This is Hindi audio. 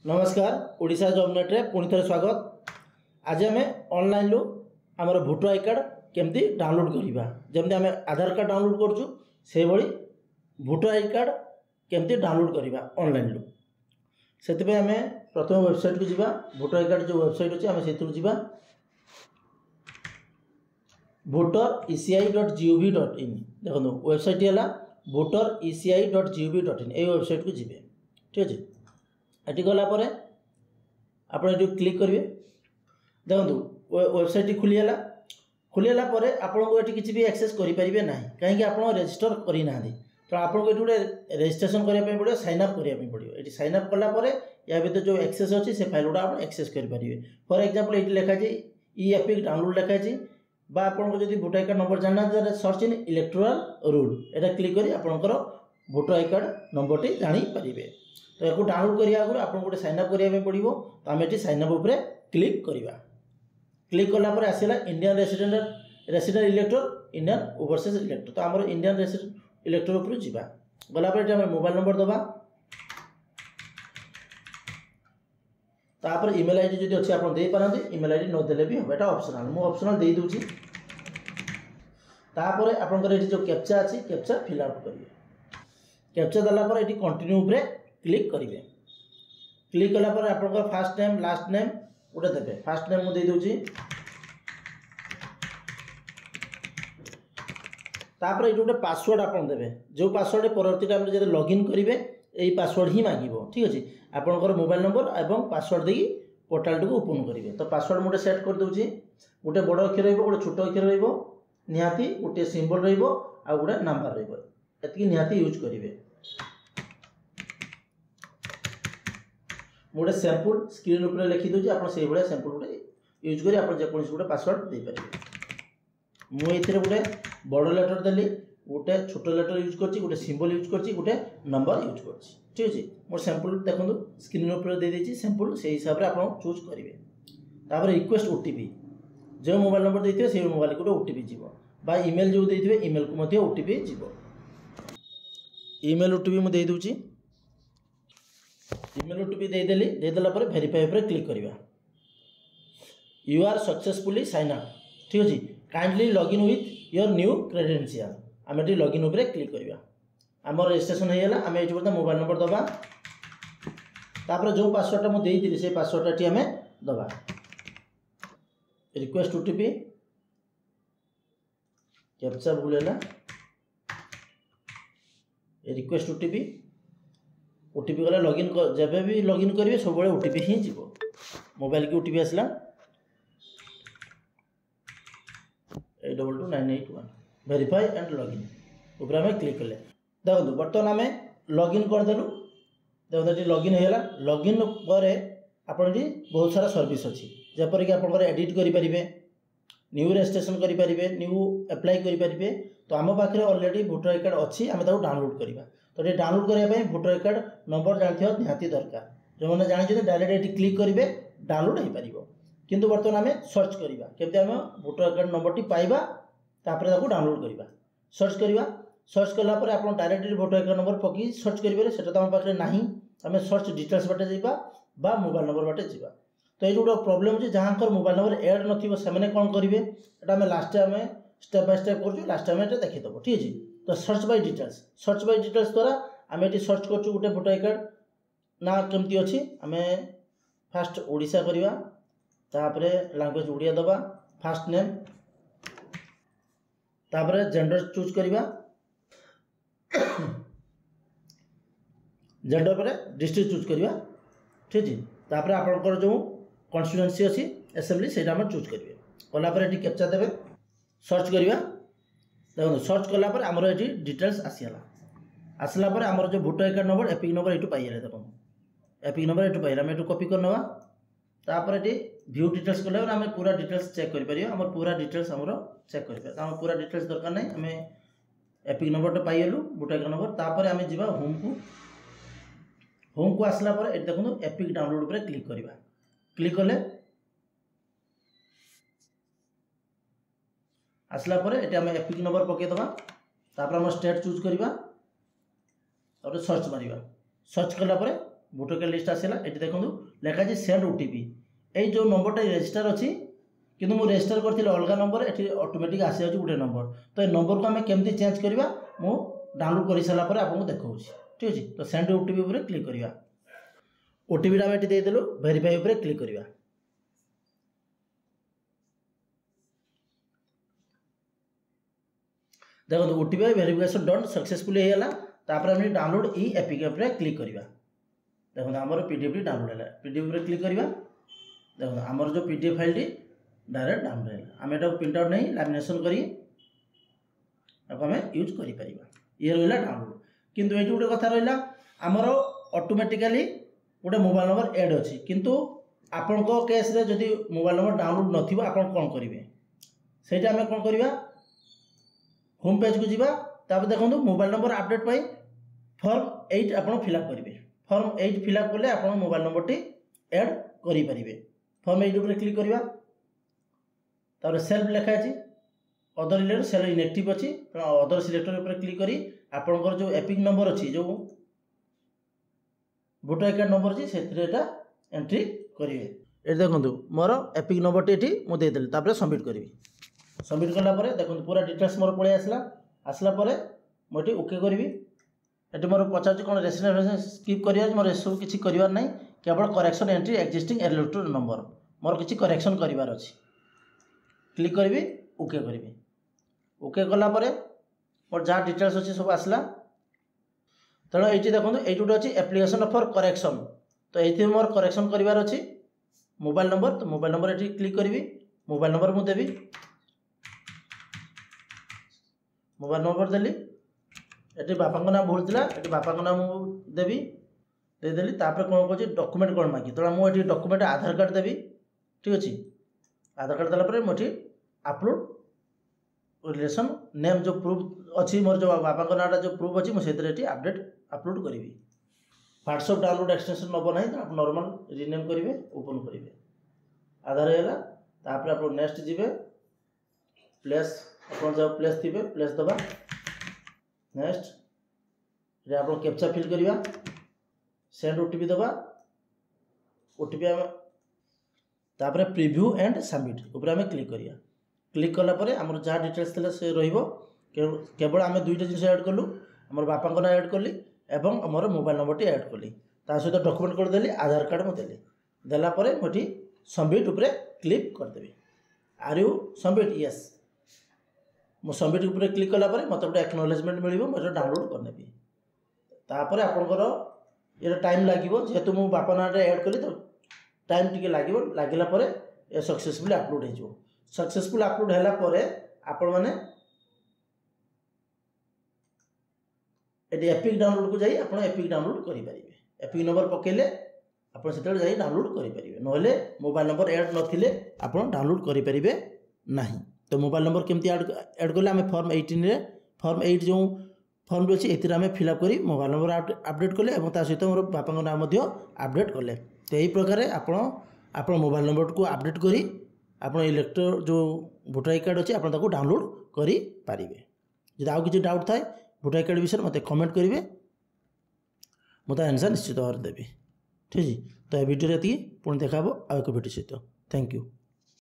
नमस्कार ओडिशा जॉब नेट रे पुणी थे स्वागत। आज आम ऑनलाइन लो आमर भोटर आई कार्ड केमती डाउनलोड करवा जमी आम आधार कार्ड डाउनलोड करूँ से भली भोटर आई कार्ड केमती डाउनलोड करवा ऑनलाइन लो से आम प्रथम वेबसाइट को जीवा भोटर आई कार्ड जो वेबसाइट अच्छे आम से जीवा voter.eci.gov.in देखो वेबसाइट है voter.eci.gov.in ये वेबसाइट को जीवे ठीक है। ये गलापर आप क्लिक करेंगे देखो वेबसाइट खुलीगला आपको ये किसी भी एक्सेस करेंगे ना कहीं आप रजिस्टर करना तो आपको ये गोटे रजिस्ट्रेशन करने पड़ो साइन अप करने पड़ो ये साइन अप कलापर या भर जो एक्सेस अच्छी से फाइल गुड़ा आप एक्सेस करेंगे। फॉर एग्जांपल ये लिखाई ई एपिक डाउनलोड लिखाई आपको जब भोटर आई कार्ड नंबर जानना सर्च इन इलेक्टोरल रूल यहाँ क्लिक कर आपंकर भोटर आई कार्ड नंबर टी जानीपारे। तो या डाउनलोड करने आगे आपको गोटे साइन अप करने पड़ो तो आम ये साइन अप उपर क्लिक करवा। क्लिक कलापर आसला इंडियन रेसिडेंट इलेक्टर इंडियन ओवरसीज इलेक्टर तो आम इंडियन रेसिडेंट इलेक्टर उपर जावा गलापर ये मोबाइल नंबर दबा तापर ईमेल आईडी जो अच्छे आप दे पारते ईमेल आईडी नदेले भी हम यहाँ ऑप्शनल मुझे ऑप्शनल दे दूची तापर आपंकर ये जो कैप्चा अच्छी कैप्चा फिलअप करेंगे। कैप्चा देलापर ये कंटिन्यू उपर क्लिक करेंगे। क्लिक कलापर आप फास्ट नेम लास्ट नेम गोटे देवे फास्ट नेम मुझे दूची तापर ये गोटे पासवर्ड आप देवे जो पासवर्ड परवर्ती टाइम जब लॉगिन करेंगे यही पासवर्ड ही मांगो ठीक अच्छे आपंकर मोबाइल नंबर और पासवर्ड देकी पोर्टाल को ओपन करेंगे। तो पासवर्ड मुझे सेट कर दूची गोटे बड़ अक्षर रोटे छोट अक्षर निहाती गोटे सिंबल रोटे नंबर रही निहाती यूज करेंगे। गोटे सैंपल स्क्रीन उपर लिखी दूसरी आप से भाया सैंपल गोटे यूज कर जेकोसी गोटे पासवर्ड दे पारे। मुझे गोटे बड़ लेटर देली गोटे छोट लेटर यूज कर गोटे सिंबल यूज कर गोटे नंबर यूज कर ठीक अच्छे मोर सैंपल देखो स्क्रीन उपर दे देती सैंपल से हिसाब से आप चूज करेंगे। तापर रिक्वेस्ट ओटीपी जो मोबाइल नंबर देते से मोबाइल को ओटीपी जीव बा ईमेल जो देते ईमेल को ओटीपी जीव। ईमेल ओटीपी मुझे दूची ईमेल ओटीपी देदेला वेरीफाई पर क्लिक करवा। You are successfully sign up ठीक अच्छे kindly login with your new credential um ये लॉगिन उपर क्लिक करवा। आम रजिस्ट्रेशन होगा आम ये मोबाइल नंबर दबा तापर जो पासवर्डटा मुझे देती से पासवर्डटा आम दबा रिक्वेस्ट ओटीपी कैप्चा भूल है रिक्वेस्ट ओटीपी गला लॉगिन जब भी लॉगिन करेंगे सब ओटीपी ही जीव मोबाइल की ओटीपी आसला 822981 वेरीफाई एंड लॉगिन ऊपर आम क्लिक कले देखो बर्तमान आम लॉगिन करदेलु देखो ये लॉगिन होगा। लॉगिन पर आप बहुत सारा सर्विस अच्छी जपरिक आप एडिट करेंगे न्यू रजिस्ट्रेशन करेंगे न्यू अप्लाई करेंगे। तो आम पाखे ऑलरेडी भोटर आई कार्ड अच्छी आम डाउनलोड करवा तो ये डाउनलोड करने भोटर आई कार्ड नंबर जानते निहाती दरकार जो मैंने जानते डायरेक्ट ये क्लिक करेंगे डाउनलोड हो पार किंतु बर्तमान आम सर्च करवा केमती आम भोटर आई कार्ड नंबर टी पाइबा तापर डाउनलोड करवा सर्च करवा सर्च कलापर आप direct voter I card number पकई सर्च करेंगे से तो आम पाखे ना आम सर्च डिटेल्स बाटे जावा मोबाइल नंबर बाटे जावा। तो ये गोटे प्रोब्लेम अच्छे जहाँ मोबाइल नंबर एड न कौन करेंगे ये लास्ट आम स्टेप बाय स्टेप कर लास्ट आम ये देखीदेव ठीक है। तो सर्च बाय डिटेल्स द्वारा आम ये सर्च कर गोटे भोटर आई कार्ड ना केमती अच्छी आम फास्ट ओडिशा करवा तापर लैंग्वेज ओडिया दबा फास्ट नेम तापर जेंडर चूज करवा जेंडर पर डिस्ट्रिक्ट चूज करवा ठीक है। तापर आपंकर जो कन्स्टिट्यूएंसी अच्छी एसेंबली से चूज करेंगे कलापर ये कैप्चा देवे सर्च करवा देखो सर्च कलापर आमर ये डिटेल्स आसीगला आसला आमर जो voter I card number epic number ये पाइले देखो एपिक नंबर ये पाइले आम ये कॉपी कर नवा तापर ये व्यू डिटेल्स कला आम पूरा डिटेल्स चेक कर पूरा डिटेल्स आमर चेक कर आम पूरा डिटेल्स दरकार नहीं आम एपिक नंबर पाइलु भोटर आई कार्ड नंबर तापर आम जा होम को आसला ये देखो एपिक डाउनलोड पर क्लिक करवा क्लिक कले आसला ये आम एपिक नंबर पकईदे तापर आम स्टेट चूज करवा सर्च मारिबा सर्च कला भोटर कार्ड लिस्ट आसला ये देखो लिखाई सेंड ओटीपी यही जो नंबरटा रेजिस्टर अच्छी किंतु मुझे रेजिस्टर करती अलग नंबर ये ऑटोमेटिक आसी जाऊँ गोटे नंबर तो ये नंबर को आम केमती चेंज करवा मु डाउनलोड कर सारापर आपको देखा ठीक अच्छे तो सेंड ओटीपी उपर क्लिक करवा ओटीपी आम ये देदेलु वेरीफाई उपर क्लिक करवा देखो ओटीपी वेरिफिकेशन डन सक्सेसफुली होगा तापर आम डाउनलोड ई एपिक उपर क्लिक करवा देखो आमर पीडीएफ डाउनलोड है पीडीएफ उपर क्लिक करवा देखो आमर जो पीडीएफ फाइल डायरेक्ट डाउनलोड है आम एटा प्रिंट आउट नहीं लैमिनेशन करी आम यूज कर ये रहा डाउनलोड किंतु ये गोटे कथा रहा आमर ऑटोमेटिकली गोटे मोबाइल नंबर ऐड अच्छी किंतु आपण केस रे जदि मोबाइल नंबर डाउनलोड नथिबो आपण कौन करेंगे सेटा आम कौन करवा होम पेज को जीवा तापर देखो मोबाइल नंबर अपडेट पाई फॉर्म 8 आपण फिलअप करेंगे फॉर्म 8 फिलअप कले आप मोबाइल नंबर टी ऐड करेंगे फॉर्म 8 उपर क्लिक करवा तापर सेल्फ लिखाई अदर रिलेटेड सेल इनएक्टिव अच्छी अदर सिलेक्टर उपर क्लिक करी आपंकर जो एपिक नंबर अच्छी जो वोटर कार्ड नंबर अच्छी से एंट्री करेंगे ये देखो मोर एपिक नंबर टी मुझे देदेली तापर सबमिट करी सबमिट कलापर देखो पूरा डिटेल्स मोर पलि आसला मुझे ओके करी ये मोर पचार कौन रेसिडेंट स्किप कर मोर सब किसी करार ना केवल correction entry existing electronic number मोर किसी करेक्शन करार अच्छी क्लिक करी ओके करी ओके कलापर मोर जहाँ डिटेल्स अच्छी सब आसला तेणु ये देखो ये गोटे अच्छी एप्लिकेशन फॉर करेक्शन तो ये मोर करेक्शन करार अच्छी मोबाइल नंबर तो मोबाइल नंबर ये क्लिक करी मोबाइल नंबर मुझे देवी मोबाइल नंबर देली ये बापा नाम भूल था ये बापा नाम देवी देदेली तापर कौन कौन डॉक्यूमेंट कौन मांगी तेणु मुझे डॉक्यूमेंट आधार कार्ड देवी ठीक अच्छे आधार कार्ड देला मुझे अपलोड रिलेशन नेम जो प्रूफ अच्छी मोर जो बापा नाटा जो प्रूफ अच्छी मुझे अपडेट अपलोड करी व्हाट्सएप डाउनलोड एक्सटेंशन नब ना तो आप नॉर्मल रिनेम करेंगे ओपन करेंगे आधार है तापर आप नेक्स्ट जी प्लेस आप जब प्लेस थी प्लेस दबा नेक्स्ट ये आप कैप्चा फिल करवा सेंड ओटीपी दबा ओटीपी आम तापर प्रिव्यू एंड सबमिट ऊपर आम क्लिक करिया क्लिक कलापर आमर जहाँ डिटेल्स थे से केवल आम दुईटा जिन ऐड कलु आम बापा ना ऐड कली एवं आमर मोबाइल नंबर टी ऐड कली ता सहित डॉक्यूमेंट कर देली आधार कार्ड मुझे देली देलापर मुझे सबमिट उपरे क्लिक करदेवी आर यू सबमिट यस मो सबमिट उपरे क्लिक कलापर मत गोटे एक्नोलेजमेंट मिल मुझे डाउनलोड करनेबी तापर आपंकर ये टाइम लगे जेहेतु मो बापा ना ऐड कली तो टाइम टी लगे ये सक्सेसफुली अपलोड हो सक्सेसफुल अपलोड है आपण मैंने एपिक डाउनलोड को जाई आपण एपिक डाउनलोड करेंगे एपिक नंबर पकेले आप से डाउनलोड करेंगे नहले मोबाइल नंबर ऐड नथिले आप डाउनलोड करेंगे ना तो मोबाइल नंबर केमती ऐड कले आम फॉर्म 18 फॉर्म 8 जो फॉर्म भी अच्छी ये आम फिलअप करी मोबाइल नंबर अपडेट कले सहित मोर बापा नाम अपडेट कले तो यही प्रकार आप मोबाइल नंबर को अपडेट करी आप इलेक्टर जो वोटर आई कार्ड अच्छे आप डाउनलोड करेंगे जब आउ कि डाउट थाए वोटर आई कार्ड विषय मत कमेंट करेंगे मुझे आंसर निश्चित भाव देवी ठीक है तो ये वीडियो ये पुणी देखा आउ एक वीडियो सहित थैंक यू।